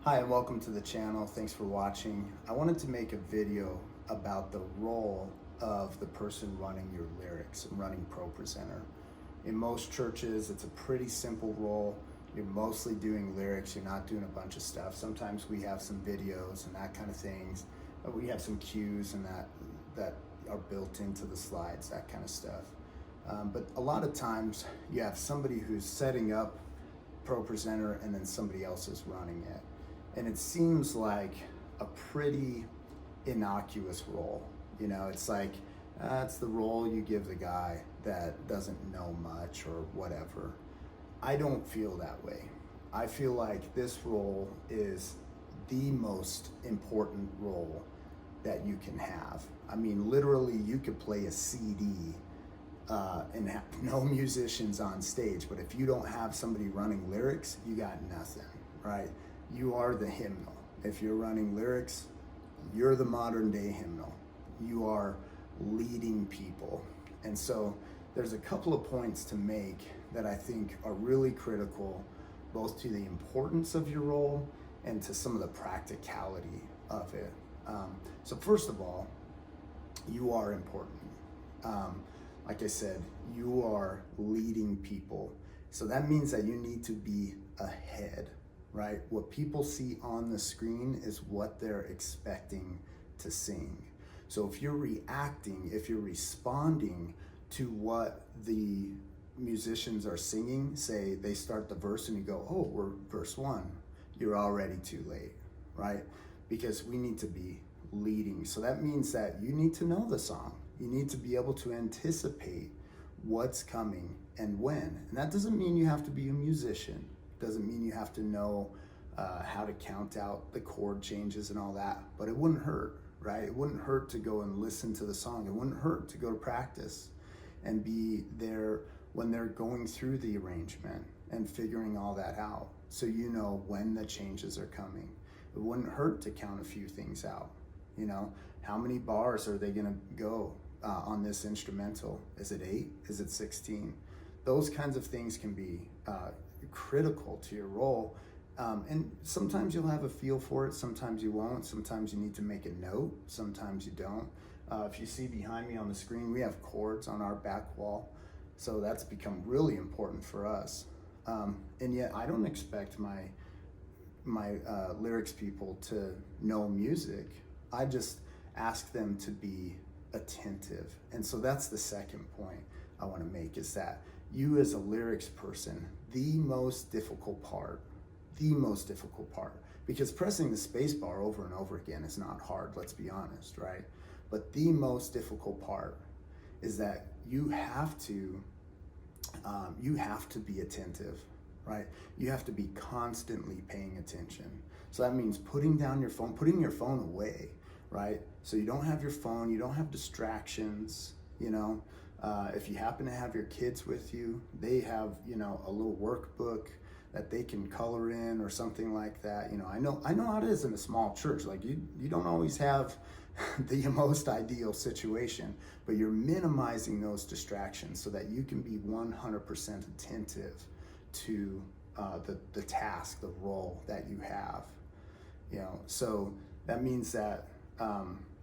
Hi and welcome to the channel. Thanks for watching. I wanted to make a video about the role of the person running your lyrics and running ProPresenter. In most churches, it's a pretty simple role. You're mostly doing lyrics, you're not doing a bunch of stuff. Sometimes we have some videos and that kind of things. We have some cues and that are built into the slides, that kind of stuff. But a lot of times you have somebody who's setting up ProPresenter and then somebody else is running it. And it seems like a pretty innocuous role. You know, it's like, it's the role you give the guy that doesn't know much or whatever. I don't feel that way. I feel like this role is the most important role that you can have. I mean, literally you could play a CD and have no musicians on stage, but if you don't have somebody running lyrics, you got nothing, right? You are the hymnal. If you're running lyrics, you're the modern day hymnal. You are leading people. And so there's a couple of points to make that I think are really critical, both to the importance of your role and to some of the practicality of it. So first of all, you are important. Like I said, you are leading people. So that means that you need to be ahead. Right? What people see on the screen is what they're expecting to sing. So if you're reacting, if you're responding to what the musicians are singing, say they start the verse and you go, oh, we're verse 1, you're already too late, right? Because we need to be leading. So that means that you need to know the song. You need to be able to anticipate what's coming and when. And that doesn't mean you have to be a musician. Doesn't mean you have to know how to count out the chord changes and all that, but it wouldn't hurt, right? It wouldn't hurt to go and listen to the song. It wouldn't hurt to go to practice and be there when they're going through the arrangement and figuring all that out, so you know when the changes are coming. It wouldn't hurt to count a few things out. You know, how many bars are they gonna go on this instrumental? Is it 8? Is it 16? Those kinds of things can be critical to your role, and sometimes you'll have a feel for it, sometimes you won't, sometimes you need to make a note, sometimes you don't. If you see behind me on the screen, we have chords on our back wall, so that's become really important for us, and yet I don't expect my lyrics people to know music. I just ask them to be attentive. And so that's the second point I want to make, is that you as a lyrics person, the most difficult part, because pressing the space bar over and over again is not hard, let's be honest, right? But the most difficult part is that you have to be attentive, right? You have to be constantly paying attention. So that means putting down your phone, putting your phone away, right? So you don't have your phone, you don't have distractions, you know. If you happen to have your kids with you, they have, you know, a little workbook that they can color in or something like that. You know, I know how it is in a small church. Like you don't always have the most ideal situation, but you're minimizing those distractions so that you can be 100% attentive to the task, the role that you have. You know, so that means that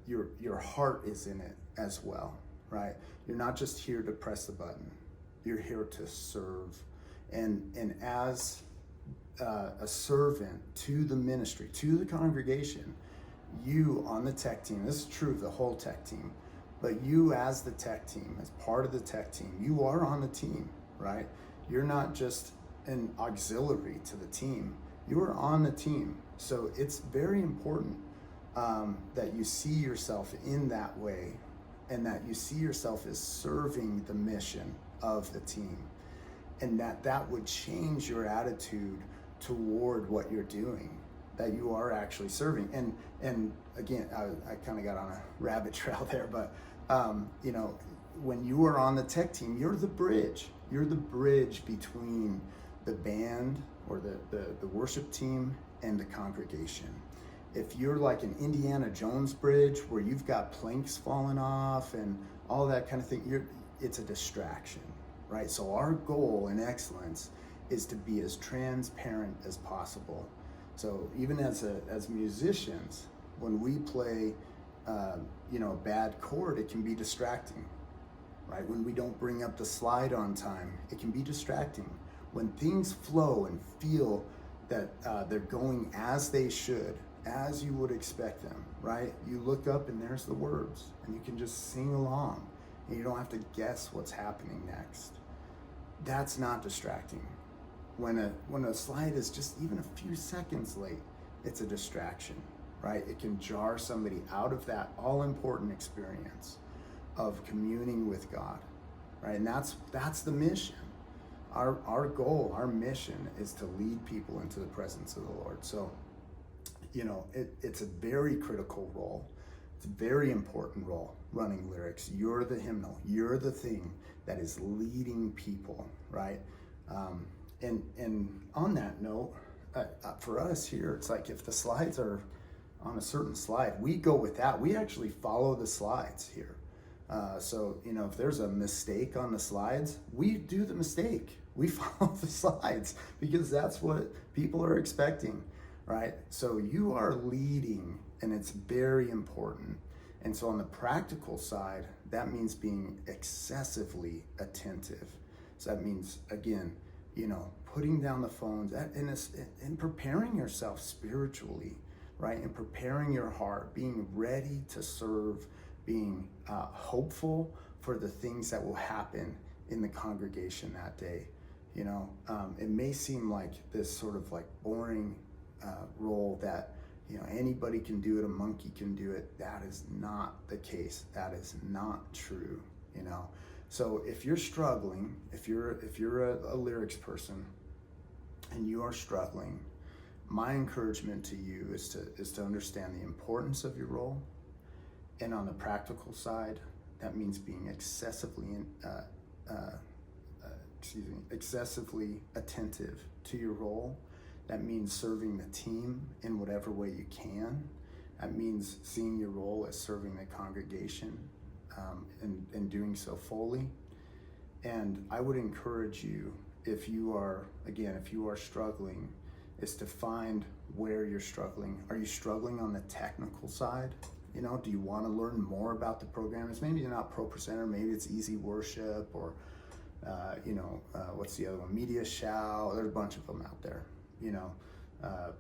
your heart is in it as well. Right? You're not just here to press the button. You're here to serve. And as a servant to the ministry, to the congregation, you on the tech team, this is true of the whole tech team, but you as the tech team, as part of the tech team, you are on the team, right? You're not just an auxiliary to the team. You are on the team. So it's very important that you see yourself in that way, and that you see yourself as serving the mission of the team, and that would change your attitude toward what you're doing, that you are actually serving. And again, I kind of got on a rabbit trail there, but you know, when you are on the tech team, you're the bridge between the band or the worship team and the congregation. If you're like an Indiana Jones bridge where you've got planks falling off and all that kind of thing, it's a distraction, right? So our goal in excellence is to be as transparent as possible, So even as musicians, when we play, a bad chord, it can be distracting, right? When we don't bring up the slide on time, it can be distracting. When things flow and feel that they're going as they should, as you would expect them, right? You look up and there's the words, and you can just sing along, and you don't have to guess what's happening next. That's not distracting. When a slide is just even a few seconds late, it's a distraction, right? It can jar somebody out of that all-important experience of communing with God, right? And that's the mission. Our goal, our mission is to lead people into the presence of the Lord. So, it's a very critical role. It's a very important role, running lyrics. You're the hymnal. You're the thing that is leading people, right? And on that note, for us here, it's like if the slides are on a certain slide, we go with that. We actually follow the slides here. So, if there's a mistake on the slides, we do the mistake. We follow the slides because that's what people are expecting, right? So you are leading, and it's very important. And so on the practical side, that means being excessively attentive. So that means, again, putting down the phones and preparing yourself spiritually, right? And preparing your heart, being ready to serve, being hopeful for the things that will happen in the congregation that day. It may seem like this sort of like boring role that, anybody can do it, a monkey can do it. That is not the case. That is not true, So if you're struggling, if you're a lyrics person and you are struggling, my encouragement to you is to understand the importance of your role. And on the practical side, that means being excessively attentive to your role. That means serving the team in whatever way you can. That means seeing your role as serving the congregation and doing so fully. And I would encourage you, if you are struggling, is to find where you're struggling. Are you struggling on the technical side? Do you want to learn more about the program? It's maybe not ProPresenter, maybe it's Easy Worship, or what's the other one? Media Shout. There's a bunch of them out there.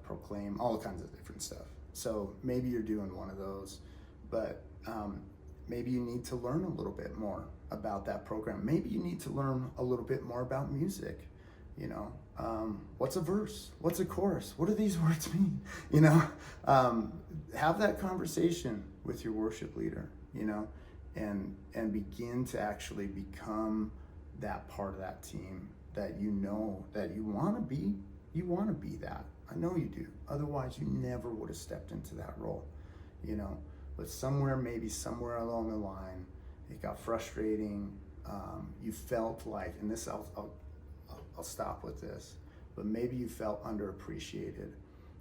Proclaim, all kinds of different stuff. So maybe you're doing one of those, but maybe you need to learn a little bit more about that program. Maybe you need to learn a little bit more about music. What's a verse? What's a chorus? What do these words mean? Have that conversation with your worship leader, and begin to actually become that part of that team that that you want to be. You want to be that. I know you do. Otherwise, you never would have stepped into that role, But maybe somewhere along the line, it got frustrating. You felt like, and this I'll stop with this, but maybe you felt underappreciated.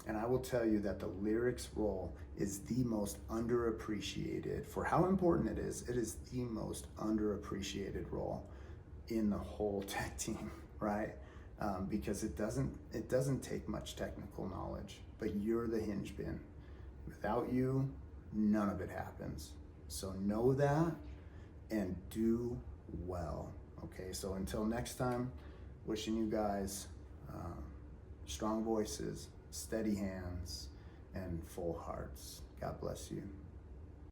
And I will tell you that the lyrics role is the most underappreciated. For how important it is the most underappreciated role in the whole tech team, right? Because it doesn't take much technical knowledge, but you're the hinge pin. Without you, none of it happens. So know that and do well. Okay, so until next time, wishing you guys strong voices, steady hands, and full hearts. God bless you.